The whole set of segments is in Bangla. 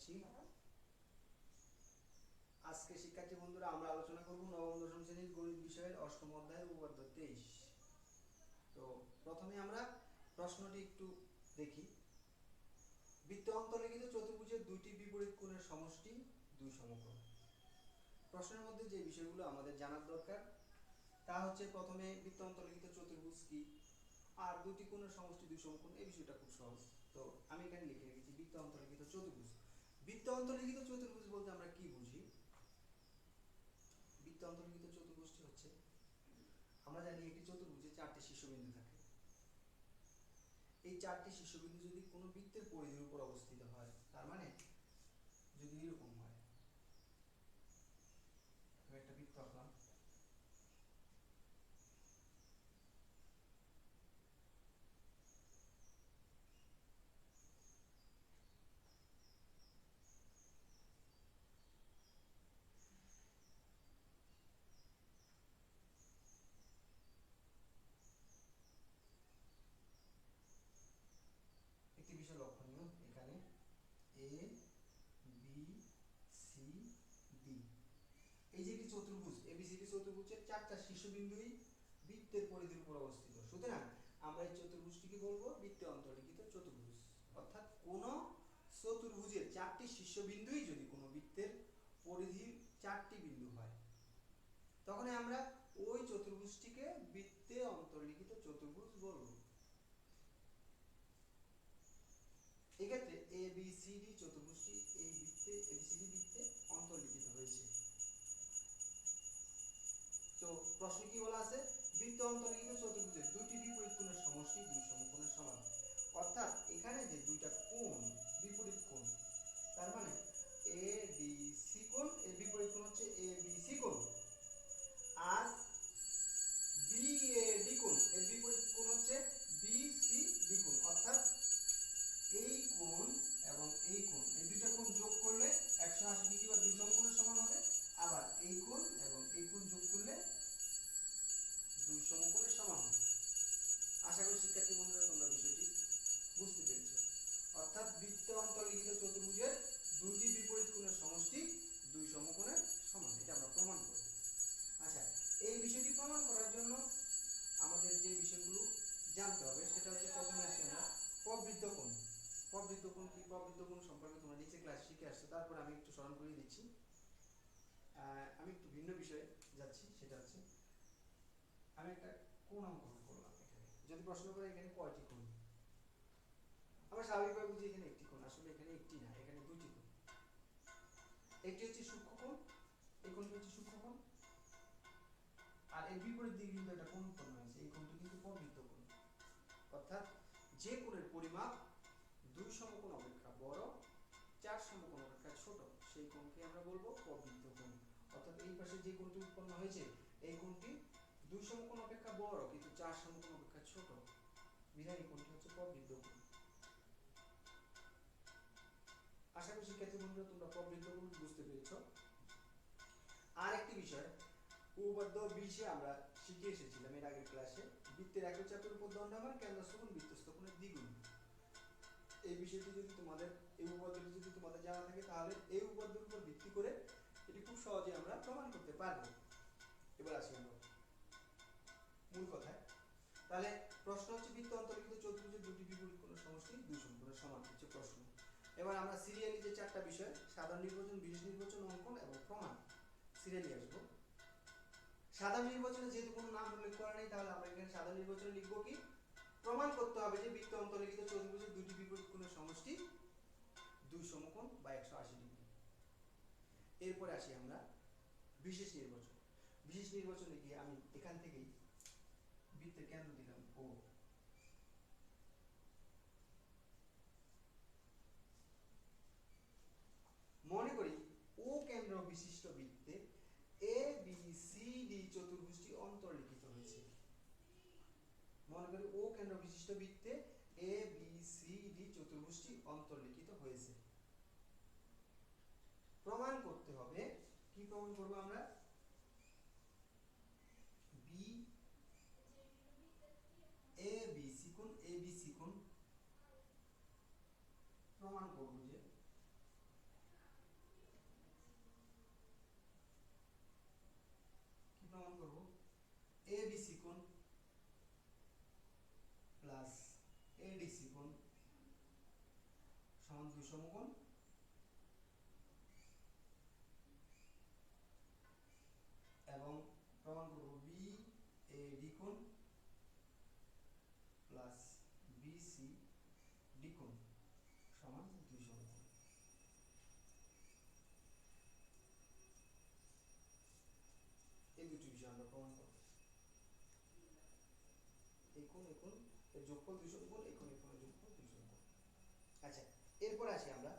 করছি। আজকে শিক্ষার্থী বন্ধুরা আমরা আলোচনা করব নবম দশম শ্রেণীর গণিত বিষয়ের অষ্টম অধ্যায়ের উপপাদ্য 23। তো প্রথমে আমরা প্রশ্নটি একটু দেখি। বৃত্ত অন্তর্লিখিত চতুর্ভুজের দুইটি বিপরীত কোণের সমষ্টি দুই সমকোণ। প্রশ্নের মধ্যে যে বিষয়গুলো আমাদের জানার দরকার তা হচ্ছে, প্রথমে বৃত্ত অন্তর্লিখিত চতুর্ভুজ কি, আর দুটি কোণের সমষ্টি দুই সমকোণ। এই বিষয়টা খুব সহজ। তো আমি এখানে লিখে রেখেছি বৃত্ত অন্তর্লিখিত চতুর্ভুজ। বৃত্ত অন্তর্লিখিত চতুর্ভুজ বলতে আমরা কি বুঝি? বৃত্ত অন্তর্লিখিত চতুর্ভুজটি হচ্ছে, আমরা জানি একটি চতুর্ভুজে চারটি শীর্ষবিন্দু থাকে। এই চারটি শীর্ষবিন্দু যদি কোনো বৃত্তের পরিধির উপর অবস্থিত হয়, তার মানে যদি এরকম হয়, আমি একটা বৃত্ত আঁকলাম, একটি বিষয় লক্ষণীয়, এখানে এ বি সি ডি, এই যে একটি চতুর্ভুজ এবিসিডি চতুর্ভুজের চারটা শীর্ষবিন্দুই বৃত্তের পরিধির উপর অবস্থিত। সুতরাং আমরা এই চতুর্ভুজটিকে বলবো বৃত্তে অন্তর্লিখিত চতুর্ভুজ। অর্থাৎ কোন চতুর্ভুজের চারটি শীর্ষবিন্দুই যদি কোনো বৃত্তের পরিধির চারটি বিন্দু হয়, তখন আমরা ওই চতুর্ভুজটিকে বৃত্তে অন্তর্লিখিত চতুর্ভুজ বলবো। এক্ষেত্রে এ বি সি ডি চতুর্ভুজটি এই বৃত্তে এবিসিডি বৃত্তে অন্তর্লিখিত হয়েছে। তো প্রশ্নে কি বলা আছে? বৃত্ত অন্তর্লিখিত চতুর্ভুজের দুটি বিপরীত কোণের সমষ্টি দুই সমকোণের সমান। অর্থাৎ এখানে যে দুইটা কোণ বিপরীত কোণ, তার মানে এ ডি সি কোণ, এর বিপরীত কোণ হচ্ছে এ বি সি কোণ, আর বি এ ডি কোণ, এর বিপরীত কোণ হচ্ছে বি সি ডি কোণ। অর্থাৎ এই কোণ এবং এই কোণ, এই দুইটা কোণ যোগ করলে 180 ডিগ্রি বা দুই সমকোণের সমান হবে। আবার এই কোণ এবং এই কোণ যোগ করলে দুই সমকোণের সমান হবে। আশা করি শিক্ষার্থী বন্ধুরা তোমরা বিষয়টি বুঝতে পেরেছো। অর্থাৎ বৃত্ত অন্তর্লিখিত চতুর্ভুজের দুটি বিপরীত কোণের সমষ্টি দুই সমকোণের সমান, এটা আমরা প্রমাণ করব। আচ্ছা, এই বিষয়টি প্রমাণ করার জন্য আমাদের যে বিষয়গুলো জানতে হবে সেটা হচ্ছে, প্রথমে আসি আমরা প্রবৃত্ত কোণ। প্রবৃত্ত কোণ কি? প্রবৃত্ত কোণ সম্পর্কে তোমরা নিচে ক্লাস শিখে আসছো, তারপর আমি একটু স্মরণ করিয়ে দিচ্ছি। আমি একটু ভিন্ন বিষয়ে যাচ্ছি, সেটা হচ্ছে আমি একটা কোণ অঙ্কন করলাম। এখানে যদি প্রশ্ন করে এখানে কয়টি কোণ, আমরা স্বাভাবিকভাবে বুঝি এখানে একটি কোণ। আসলে এখানে একটি না, এখানে দুটি কোণ। একটি হচ্ছে সূক্ষ্ম কোণ, এই কোণটি হচ্ছে সূক্ষ্ম কোণ, আর এর বিপরীত দিকে কিন্তু একটা কোণ উৎপন্ন হয়েছে, এই কোণটি কিন্তু প্রবৃত্ত কোণ। অর্থাৎ যে কোণের পরিমাপ দুই সমকোণ অপেক্ষা বড়, চার সমকোণ অপেক্ষা ছোট, সেই কোণকে আমরা বলবো প্রবৃত্ত কোণ। অর্থাৎ এই পাশে যে কোণটি উৎপন্ন হয়েছে, এই কোণটি দুই সমকোণ অপেক্ষা বড় কিন্তু চার সমকোণ অপেক্ষা ছোট, বিধায় এই কোণটি হচ্ছে প্রবৃত্ত কোণ। আশা করি শিক্ষার্থী বন্ধুরা তোমরা প্রবৃত্ত কোণ বুঝতে পেরেছো। আর একটি বিষয়, উপপাদ্য 20-এ আমরা শিখে এসেছিলাম এর আগের ক্লাসে, বৃত্তের একক চাপের উপর দণ্ডায়মান কেন্দ্রস্থ কোণ বৃত্তস্থ কোণের দ্বিগুণ। এই বিষয়টি যদি তোমাদের, এই উপপাদ্যটি যদি তোমাদের জানা থাকে, তাহলে এই উপপাদ্যের উপর ভিত্তি করে এটি খুব সহজে আমরা প্রমাণ করতে পারবো। এবার আসি আমরা মূল কথায়। তাহলে প্রশ্ন হচ্ছে, বৃত্ত অন্তর্লিখিত চতুর্ভুজের দুটি বিপরীত কোণের সমষ্টি দুই সমকোণের সমান হচ্ছে প্রশ্ন। এবার আমরা সিরিয়ালি যে চারটা বিষয়, সাধারণ নির্বাচন, বিশেষ নির্বাচন, অঙ্কন এবং প্রমাণ, সিরিয়ালি আসবো। সাধারণ নির্বাচনে যেহেতু কোনো নাম উল্লেখ করা নেই, তাহলে আমরা এখানে সাধারণ নির্বাচনে লিখবো কি? প্রমাণ করতে হবে যে বৃত্ত অন্তর্লিখিত চতুর্ভুজের দুটি বিপরীত কোণের সমষ্টি দুই সমকোণ বা 180 ডিগ্রি। এরপরে আসি আমরা বিশেষ নির্বাচন। বিশেষ নির্বাচনে গিয়ে আমি এখান থেকেই বৃত্তের কেন্দ্র দিলাম ও, মনে করি ও কেন্দ্র বিশিষ্ট বৃত্তে এ বি সি ডি চতুর্ভুজটি অন্তর্লিখিত হয়েছে। মনে করি ও কেন্দ্র বিশিষ্ট বৃত্তে এ বি সি ডি চতুর্ভুজটি অন্তর্লিখিত হয়েছে। প্রমাণ করতে হবে, কি প্রমাণ করব আমরা? বি এ বি সি কোণ, এ বি সি কোণ প্রমাণ করব যে দুই সমকোণ এবং প্রমাণ করব বি এ ডি কোণ প্লাস বি সি ডি কোণ সমান দুই সমকোণ। এই দুটি বিষয় আমরা প্রমাণ করব। এই কোণ এর যোগফল দুই সমকোণ, এই কোণ এর যোগফল দুই সমকোণ। আচ্ছা, এরপর আসি আমরা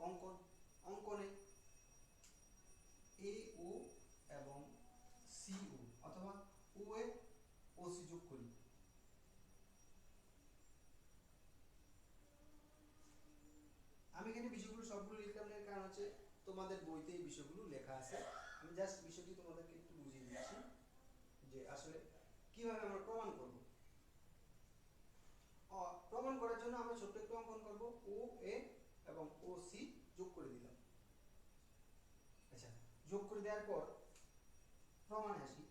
অঙ্কন। অঙ্কনে এ ও এবং সি ও অথবা ও এ ও সি যোগ করি। আমি এখানে বিষয়গুলো সবগুলো লিখলাম না, কারণ হচ্ছে তোমাদের বইতে এই বিষয়গুলো লেখা আছে। আমি জাস্ট বিষয়টি তোমাদেরকে একটু বুঝিয়ে দিচ্ছি যে আসলে কিভাবে আমরা প্রমাণ করব। প্রমাণ করার জন্য আমরা ছোট্ট একটু অঙ্কন করব, ও এ এবং ও সি যোগ করে দিলাম। আচ্ছা, যোগ করে দেওয়ার পর প্রমাণে আসি।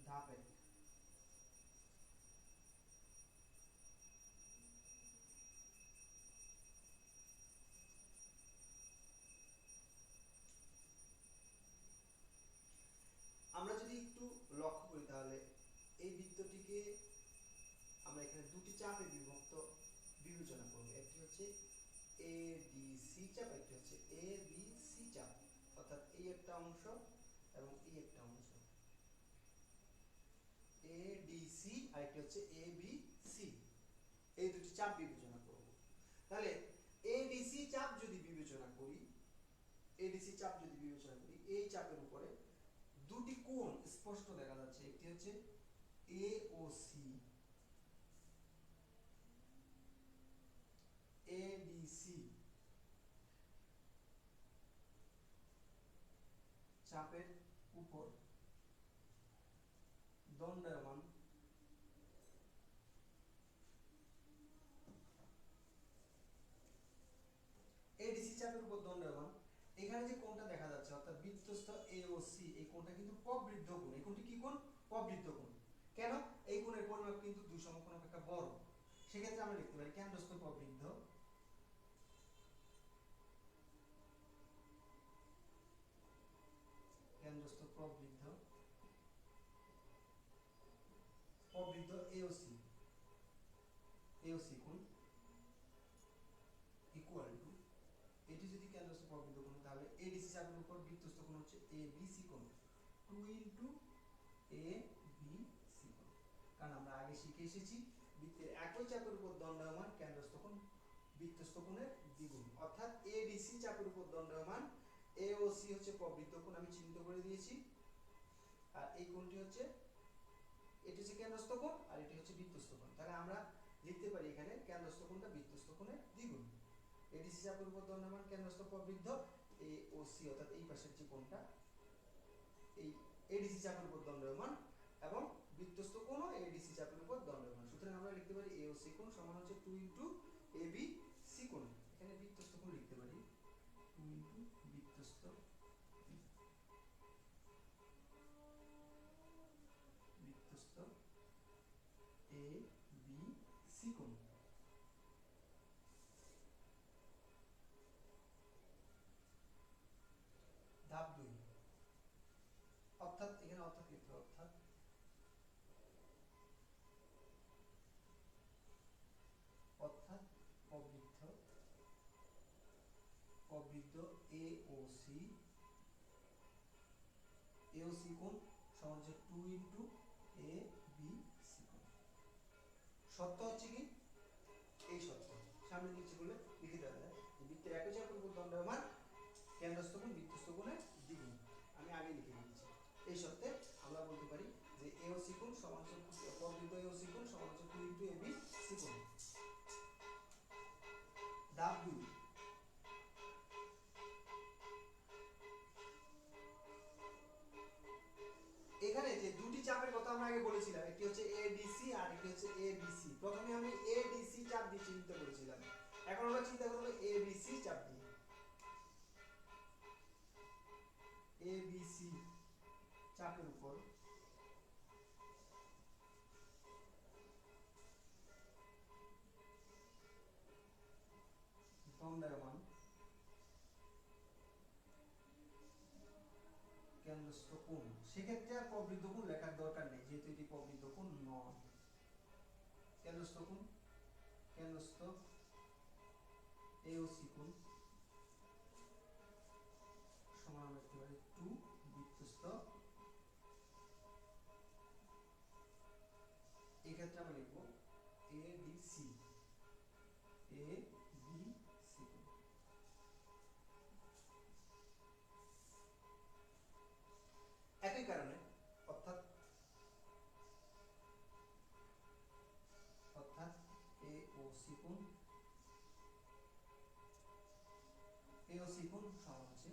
ধাপ 1, আমরা যদি একটু লক্ষ্য করি তাহলে এই বৃত্তটিকে আমরা এখানে দুটি চাপে বিভক্ত বিবেচনা করব। একটি হচ্ছে এ ডি সি চাপ, একটি হচ্ছে এ বি সি চাপ, অর্থাৎ এই একটা অংশ এবং এই একটা অংশ এ ডি সি, আর একটি হচ্ছে এ বি সি। এই দুটি চাপ বিবেচনা করব। তাহলে এডিসি চাপ যদি বিবেচনা করি, এডিসি চাপ যদি বিবেচনা করি, এই চাপের উপরে দুটি কোণ স্পষ্ট দেখা যাচ্ছে। একটি হচ্ছে এ ও সি, এডিসি চাপের উপর দণ্ডায়মান এডিসি চাপের উপর দণ্ডায়মান এখানে যে কোণটা দেখা যাচ্ছে অর্থাৎ বৃত্তস্থ এ ও সি, এই কোণটা কিন্তু প্রবৃদ্ধ কোণ। এই কোণটি কি কোণ? প্রবৃদ্ধ কোণ। কেন? এই কোণের পরিমাপ কিন্তু দুই সমকোণ অপেক্ষা বড়। সেক্ষেত্রে আমরা লিখতে পারি কেন্দ্রস্থ প্রবৃদ্ধ, কেন্দ্রস্থ প্রবৃদ্ধ প্রবৃদ্ধ এওসি, এওসি কোণ ইকুয়াল টু, এটি যদি কেন্দ্রস্থ প্রবৃদ্ধ কোণ তাহলে এডিসি চাপের উপর বৃত্তস্থ কোণ হচ্ছে এ বি সি কোণ 2 ইনটু এ বি সি কোণ। কারণ আমরা আগে শিখে এসেছি বৃত্তের একই চাপের উপর দণ্ডায়মান কেন্দ্রস্থ কোণ বৃত্তস্থ কোণের দ্বিগুণ, অর্থাৎ এডিসি চাপের উপর দণ্ডায়মান এওসি হচ্ছে প্রবৃদ্ধ কোণ, আমি চিহ্নিত করে দিয়েছি। আর এই কোণটি হচ্ছে, এটি হচ্ছে কেন্দ্রস্থ কোণ আর এটি হচ্ছে বৃত্তস্থ কোণ। তাহলে আমরা লিখতে পারি এখানে কেন্দ্রস্থ কোণটা বৃত্তস্থ কোণের দ্বিগুণ। এডিসি চাপের উপর দণ্ডায়মান কেন্দ্রস্থ প্রবৃদ্ধ এ ও সি, অর্থাৎ এই পাশের যে কোণটা এই এডিসি চাপের উপর দণ্ডায়মান এবং বৃত্তস্থ কোণও এডিসি চাপের উপর দণ্ডায়মান। সুতরাং আমরা লিখতে পারি এ ও সি কোণ সমান হচ্ছে 2 ইনটু এ বি সি কোণ। এখানে বৃত্তস্থ কোণ লিখতে পারি 2 ইনটু বৃত্তস্থ এ বি সি কোণ। ধাপ 2, অর্থাৎ এখানে অর্থাৎ লিখতে হবে, অর্থাৎ প্রবৃদ্ধ এ ও সি, এওসি কোণ সমান হচ্ছে 2 ইনটু এ বি সি কোণ। সত্য হচ্ছে কি এই সত্য, সামনে নিচে বলে লিখে দেওয়া যায় যে বৃত্তের একই চাপের উপর দণ্ডায়মান কেন্দ্রস্থ কোণ বৃত্তস্থ কোণের দ্বিগুণ। আমি আগে লিখে দিয়েছি। এই সত্ত্বে আমরা বলতে পারি যে এওসি কোণ সমান হচ্ছে প্রবৃদ্ধ এওসি কোণ সমান হচ্ছে 2 ইনটু এ বি সি কোণ। ধাপ 2, এখানে যে দুটি চাপের কথা আমরা আগে বলেছিলাম, একটি হচ্ছে এডিসি আর একটি হচ্ছে এবিসি। প্রথমে আমি এডিসি চাপ দিয়ে চিহ্নিত করেছিলাম, এখন আমরা চিন্তা করব এবিসি চাপ দিয়ে। এবিসি চাপের উপর ঘূর্ণায়মান কেন্দ্রস্থ কোণ, সেক্ষেত্রে আর প্রবৃদ্ধ কোণ লেখার দরকার নেই, যেহেতু এটি প্রবৃদ্ধ কোণ নয়। কেন্দ্রস্থ কোণ, কেন্দ্রস্থ AOC কোণ সমান লিখতে পারি 2 বৃত্তস্থ, এই ক্ষেত্রে আমরা লিখব ADC, একই কারণে অর্থাৎ AOC কোণ সমান হচ্ছে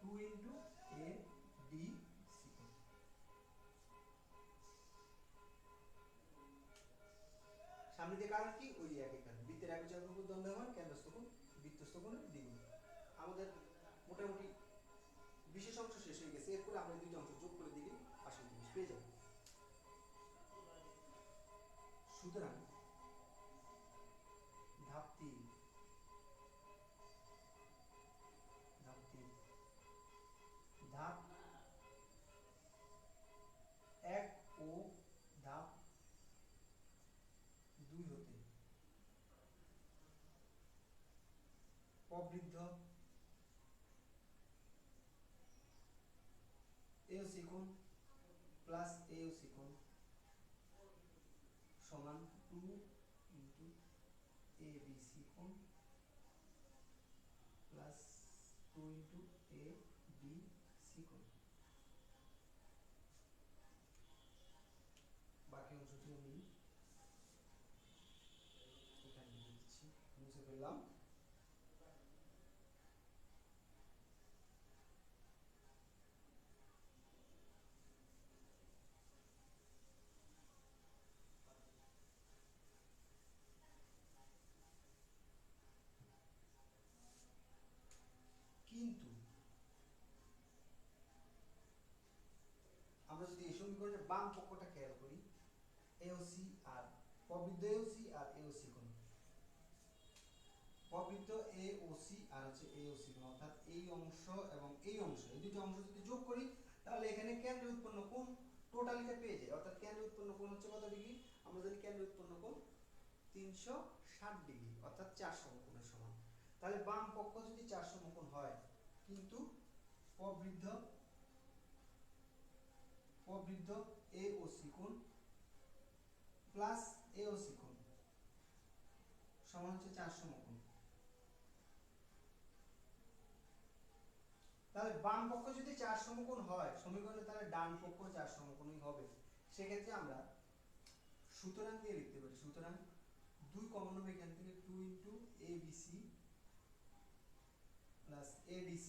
2 ইনটু ADC কোণ। সামনে দিয়ে কারণ কি, ওই একই কারণ, বৃত্তের একই চক্রের উপর দণ্ডায়মান কেন্দ্রস্থ কোণ বৃত্তস্থ কোণের দ্বিগুণ। আমাদের মোটামুটি বিশেষ অংশ শেষ হয়ে গেছে, এরপরে আমরা দুইটা অংশ যোগ করে দিলে আসল জিনিস পেয়ে যাব। সুতরাং ধাপ 3 ধাপ 1 ও ধাপ 2 হতে প্রবৃদ্ধ AOC কোণ প্লাস AOC কোণ সমান 2 ইনটু ABC কোণ প্লাস 2 ইনটু ADC কোণ। বাকি অংশটি আমি এখানে লিখে দিচ্ছি, মুছে ফেললাম। কিন্তু আমরা যদি এই সমীকরণের বাম পক্ষটা খেয়াল করি, AOC আর প্রবৃদ্ধ AOC আর AOC কোণ, প্রবৃদ্ধ AOC আর হচ্ছে AOC কোণ, অর্থাৎ এই অংশ এবং এই অংশ, এই দুটো অংশ যদি যোগ করি তাহলে এখানে কেন্দ্রে উৎপন্ন কোণ টোটালিটা পেয়ে যায়। অর্থাৎ কেন্দ্রে উৎপন্ন কোণ হচ্ছে কত ডিগ্রি, আমরা জানি কেন্দ্রে উৎপন্ন কোণ 360 ডিগ্রি, অর্থাৎ 4 সমকোণের সমান। তাহলে বাম পক্ষ যদি 4 সমকোণ হয়, কিন্তু প্রবৃদ্ধ AOC কোণ প্লাস AOC কোণ সমান হচ্ছে 4 সমকোণ। তাহলে বাম পক্ষ যদি 4 সমকোণ হয় সমীকরণে, তাহলে ডান পক্ষ 4 সমকোণই হবে। সেক্ষেত্রে আমরা সুতরাং দিয়ে লিখতে পারি, সুতরাং 2 কমন হবে এখান থেকে, 2 ইনটু ABC প্লাস ADC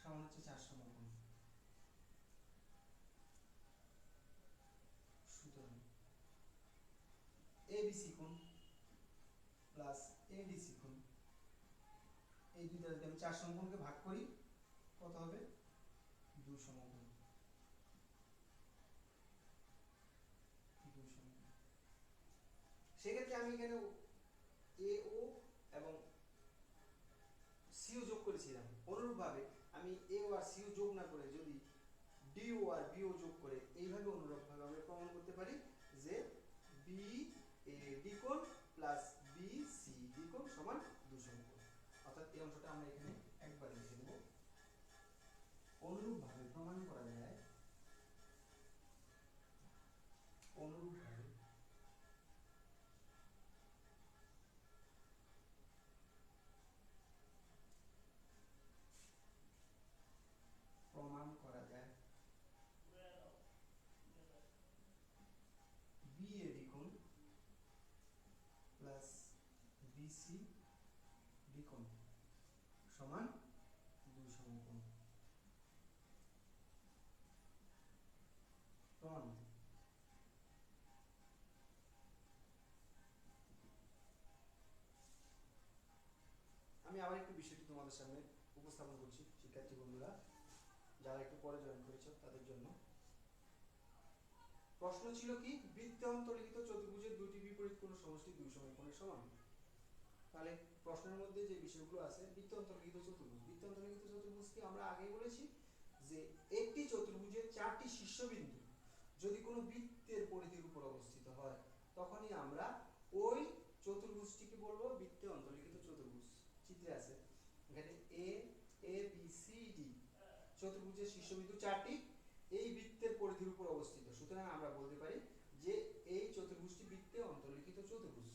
সমান হচ্ছে 4 সমকোণ। সুতরাং ABC কোণ প্লাস ADC কোণ, এই দুইটা যদি আমি 4 সমকোণকে ভাগ করি কত হবে, 2 সমকোণ। সেক্ষেত্রে আমি এখানে AO এবং সিও যোগ করেছিলাম, অনুরূপভাবে আমি AO আর সিও যোগ না করে যদি DO আর BO যোগ করে এইভাবে অনুরূপভাবে আমরা প্রমাণ করতে পারি যে BAD কোণ প্লাস BCD কোণ সমান 2 সমকোণ। অর্থাৎ এই অংশটা আমরা এখানে একবার লিখে দেব। অনুরূপভাবে প্রমাণ করা যায়, অনুরূপভাবে প্রমাণ করা যায় BAD কোণ প্লাস BCD কোণ সমান 2 সমকোণ। প্রমাণ, আমি আবার একটু বিষয়টি তোমাদের সামনে উপস্থাপন করছি শিক্ষার্থী বন্ধুরা, যারা একটু পরে জয়েন করেছো তাদের জন্য। প্রশ্ন ছিল কি, বৃত্তে অন্তর্লিখিত চতুর্ভুজের দুটি বিপরীত কোণ সমষ্টি 2 সমকোণের সমান। তাহলে প্রশ্নের মধ্যে যে বিষয়গুলো আছে, বৃত্ত অন্তর্লিখিত চতুর্ভুজ। বৃত্ত অন্তর্লিখিত চতুর্ভুজকে আমরা আগেই বলেছি যে একটি চতুর্ভুজের 4টি শীর্ষবিন্দু যদি কোনো বৃত্তের পরিধির উপর অবস্থিত হয়, তখনই আমরা ওই চতুর্ভুজটিকে বলবো বৃত্তে অন্তর্লিখিত চতুর্ভুজ। চিত্রে আছে এখানে এ বি সি ডি চতুর্ভুজের শীর্ষবিন্দু 4টি এই বৃত্তের পরিধির উপর অবস্থিত, সুতরাং আমরা বলতে পারি যে এই চতুর্ভুজটি বৃত্তে অন্তর্লিখিত চতুর্ভুজ।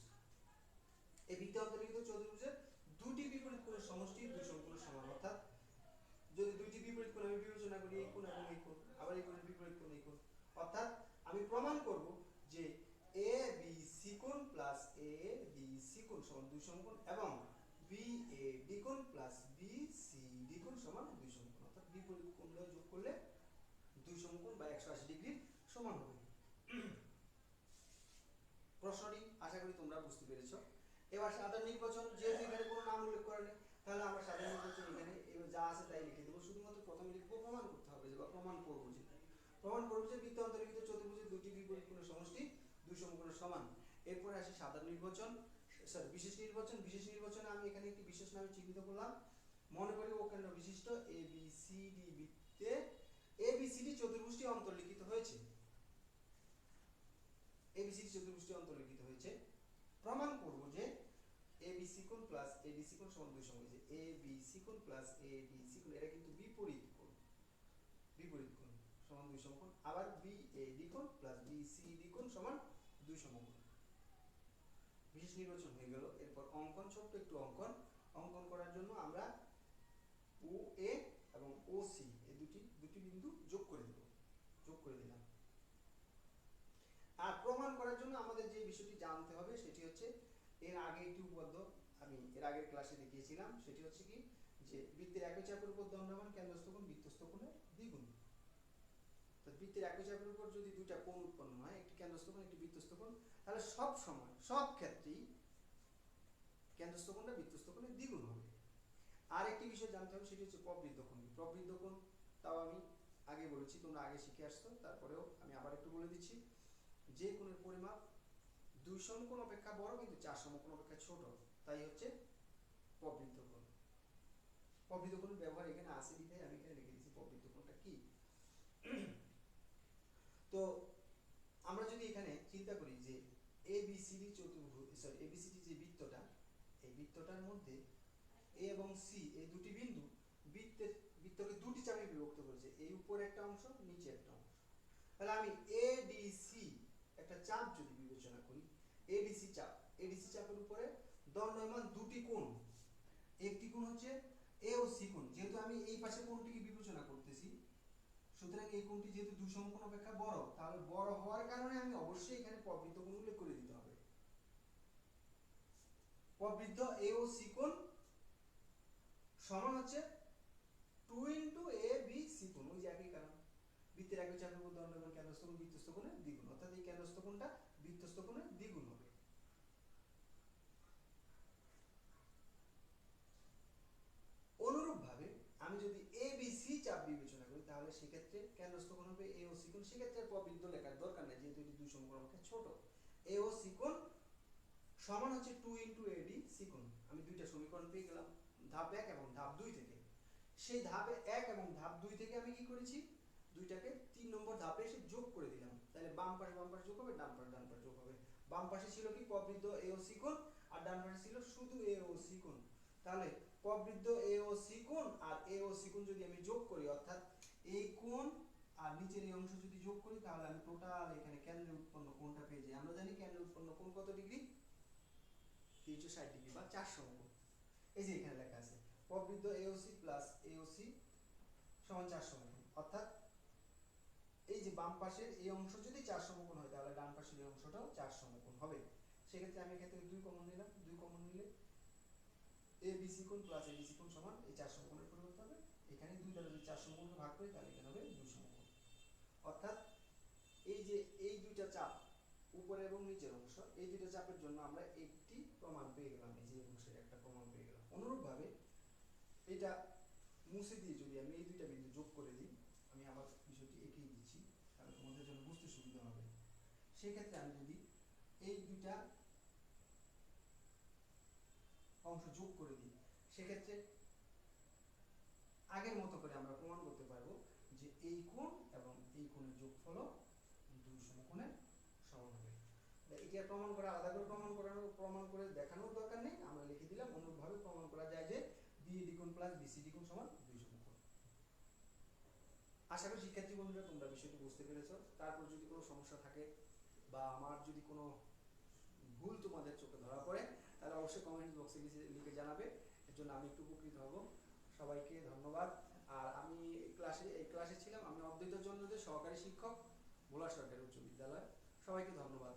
এই বৃত্তে অন্তর্লিখিত চতুর্ভুজের দুটি বিপরীত কোণের সমষ্টি দুই সমকোণের সমান, অর্থাৎ যদি দুইটি বিপরীত কোণ আমি বিবেচনা করি, এই কোণ এবং এই কোণ, আবার এই কোণের বিপরীত কোণ এই কোণ, অর্থাৎ আমি প্রমাণ করব যে এ বি সি কোণ প্লাস এ বি সি কোণ সমান দুই সমকোণ এবং বি এ ডি কোণ প্লাস বি সি ডি কোণ সমান দুই সমকোণ, অর্থাৎ বিপরীত কোণগুলো যোগ করলে দুই সমকোণ বা 180 ডিগ্রির সমান হবে। প্রশ্নটি আশা করি তোমরা বুঝতে পেরেছো। এবার সাধারণ নির্বাচন, যেহেতু এখানে কোনো নাম উল্লেখ করে নেই, তাহলে আমরা সাধারণ নির্বাচন এখানে যা আছে তাই লিখে দেবো। শুধুমাত্র প্রথমে লিখবো প্রমাণ করতে হবে, যে বা প্রমাণ করবো যে বৃত্ত অন্তর্লিখিত চতুর্ভুজের দুটি বিপরীত কোণের সমষ্টি দুই সমকোণের সমান। এরপরে আসে সাধারণ নির্বাচন, বিশেষ নির্বাচন। বিশেষ নির্বাচনে আমি এখানে একটি বিশেষ নামে চিহ্নিত করলাম। মনে করি ও কেন্দ্র বিশিষ্ট এ বি সি ডি বৃত্তে এ বি সি ডি চতুর্ভুজটি অন্তর্লিখিত হয়েছে। এবিসিডি চতুর্ভুজটি অন্তর্লিখিত হয়েছে। প্রমাণ করব যে এবিসি কোণ প্লাস এডিসি কোণ সমান দুই সমকোণ। যে এবিসি কোণ প্লাস এডিসি কোণ এটা কিন্তু বিপরীত কোণ, বিপরীত কোণ সমান দুই সমকোণ। আবার বিএডি কোণ প্লাস বিসিডি কোণ সমান দুই সমকোণ। বিশেষ নির্বাচন হয়ে গেল। এরপর অঙ্কন, ছোট্ট একটু অঙ্কন। অঙ্কন করার জন্য আমরা ও এ এবং ও সি এই দুটি বিন্দু যোগ করে দেব, যোগ করে দিলাম। আর প্রমাণ করার জন্য আমাদের যে বিষয়টি জানতে হবে সেটি হচ্ছে, এর আগে একটি উপপাদ্য আমি এর আগের ক্লাসে দেখিয়েছিলাম, সেটি হচ্ছে কি যে বৃত্তের একই চাপের উপর দণ্ডায়মান কেন্দ্রস্থ কোণ বৃত্তস্থ কোণের দ্বিগুণ। তো বৃত্তের একই চাপের উপর যদি দুইটা কোণ উৎপন্ন হয়, একটি কেন্দ্রস্থ কোণ একটি বৃত্তস্থ কোণ, তাহলে সব সময় সব ক্ষেত্রেই কেন্দ্রস্থ কোণটা বৃত্তস্থ কোণের দ্বিগুণ হবে। আর একটি বিষয় জানতে হবে, সেটি হচ্ছে প্রবৃদ্ধ কোণ। প্রবৃদ্ধ কোণ তাও আমি আগে বলেছি, তোমরা আগে শিখে আসছো, তারপরেও আমি আবার একটু বলে দিচ্ছি। যে কোণের পরিমাপ দুই সমকোণ অপেক্ষা বড় কিন্তু চার সমকোণ অপেক্ষা ছোট, তাই হচ্ছে প্রবৃদ্ধ কোণ। প্রবৃদ্ধ কোণের ব্যবহার এখানে আছে বিধায় আমি এখানে লিখে দিয়েছি প্রবৃদ্ধ কোণটা কি। তো আমরা যদি এখানে চিন্তা করি যে এবিসিডি চতুর্ভুজ, সরি এবিসিডি যে বৃত্তটা, এই বৃত্তটার মধ্যে এ এবং সি এই দুটি বিন্দু বৃত্তকে দুটি চাপে বিভক্ত করেছে, এই উপরে একটা অংশ, নিচে একটা অংশ। তাহলে আমি এডিসি একটা চাপ যদি বিবেচনা করি, এডিসি চাপের উপরে দণ্ডায়মান দুটি কোণ, একটি কোণ হচ্ছে এ ও সি কোণ। যেহেতু আমি এই পাশে কোণটিকে বিবেচনা করতেছি, সুতরাং এই কোণটি যেহেতু দুই সমকোণ অপেক্ষা বড়, তাহলে বড় হওয়ার কারণে আমি অবশ্যই এখানে প্রবৃদ্ধ কোণ উল্লেখ করে দিতে হবে। প্রবৃদ্ধ এ ও সি কোণ সমান হচ্ছে 2 ইনটু এ বি সি কোণ। ওই যে একই কারণ, বৃত্তের একই চাপের উপর দণ্ডায়মান কেন্দ্রস্থ কোণ বৃত্তস্থ কোণের দ্বিগুণ, অর্থাৎ এই কেন্দ্রস্থ কোণটা বৃত্তস্থ কোণের দ্বিগুণ হবে। অনুরূপভাবে আমি যদি এ বি সি চাপ বিবেচনা করি, তাহলে সেক্ষেত্রে কেন্দ্রস্থ কোণ হবে এ ও সি কোণ। সেক্ষেত্রে প্রবৃদ্ধ লেখার দরকার নেই, যেহেতু এটি দুই সমকোণ অপেক্ষা ছোট। এ ও সি কোণ সমান হচ্ছে 2 ইনটু এডি সি কোণ। আমি দুইটা সমীকরণ পেয়ে গেলাম ধাপ 1 এবং ধাপ 2 থেকে। সেই ধাপ 1 এবং ধাপ 2 থেকে আমি কি করেছি, দুইটাকে 3 নম্বর ধাপে এসে যোগ করে দিলাম। তাহলে বাম পাশে যোগ হবে, ডান পাশে যোগ হবে। বাম পাশে ছিল কি প্রবৃদ্ধ এ ও সি কোণ, আর ডান পাশে ছিল শুধু এ ও সি কোণ। তাহলে প্রবৃদ্ধ এ ও সি কোণ আর এ ও সি কোণ যদি আমি যোগ করি, অর্থাৎ এই কোণ আর নিচের এই অংশ যদি যোগ করি, তাহলে আমি টোটাল এখানে কেন্দ্রে উৎপন্ন কোণটা পেয়ে যাই। আমরা জানি কেন্দ্রে উৎপন্ন কোণ কত ডিগ্রি, 360 ডিগ্রি বা 4 সমকোণ। এই যে এখানে লেখা আছে প্রবৃদ্ধ এওসি প্লাস এওসি সমান 4 সমকোণ, অর্থাৎ এই যে বাম পাশের এই অংশ যদি 4 সমকোণ হয়, তাহলে ডান পাশের এই অংশটাও 4 সমকোণ হবে। সেক্ষেত্রে আমি এখান থেকে 2 কমন নিলাম। 2 কমন নিলে এ বি সি কোণ প্লাস এডিসি কোণ সমান এই 4 সমকোণের পরিবর্তে হবে, এখানে 2 দ্বারা যদি 4 সমকোণকে ভাগ করি, তাহলে এখানে হবে 2 সমকোণ। অর্থাৎ এই যে এই দুইটা চাপ উপরে এবং নিচের অংশ, এই দুইটা চাপের জন্য আমরা একটি প্রমাণ পেয়ে গেলাম, এই যে অংশের একটা প্রমাণ পেয়ে গেলাম। অনুরূপভাবে এটা মুছে দিয়ে যদি আমি এই দুইটা বিন্দু যোগ করে দিই, আমি আবার বিষয়টি এঁকেই দিচ্ছি তাহলে তোমাদের জন্য বুঝতে সুবিধা হবে। সেক্ষেত্রে আমি যদি এই দুইটা অংশ যোগ করে দিই, সেক্ষেত্রে আগের মতো করে আমরা প্রমাণ করতে পারবো যে এই কোণ এবং এই কোণের যোগফলও দুই সমকোণের সমান হবে। এটা প্রমাণ করা আলাদা করে প্রমাণ করে দেখানোর দরকার নেই, আমরা লিখে দিলাম। অনুরূপভাবে প্রমাণ করা যায় যে বিএডি কোণ প্লাস বিসিডি কোণ সমান দুই সমকোণ। আশা করি শিক্ষার্থী বন্ধুরা তোমরা বিষয়টি বুঝতে পেরেছো। তারপর যদি কোনো সমস্যা থাকে বা আমার যদি কোনো ভুল তোমাদের চোখে ধরা পড়ে তাহলে অবশ্যই কমেন্ট বক্সে লিখে জানাবে, এর জন্য আমি একটু উপকৃত হব। সবাইকে ধন্যবাদ। আর আমি এই ক্লাসে ছিলাম আমি অদ্বৈত চন্দ্র দে, সহকারী শিক্ষক, ভোলা সরকারি উচ্চ বিদ্যালয়। সবাইকে ধন্যবাদ।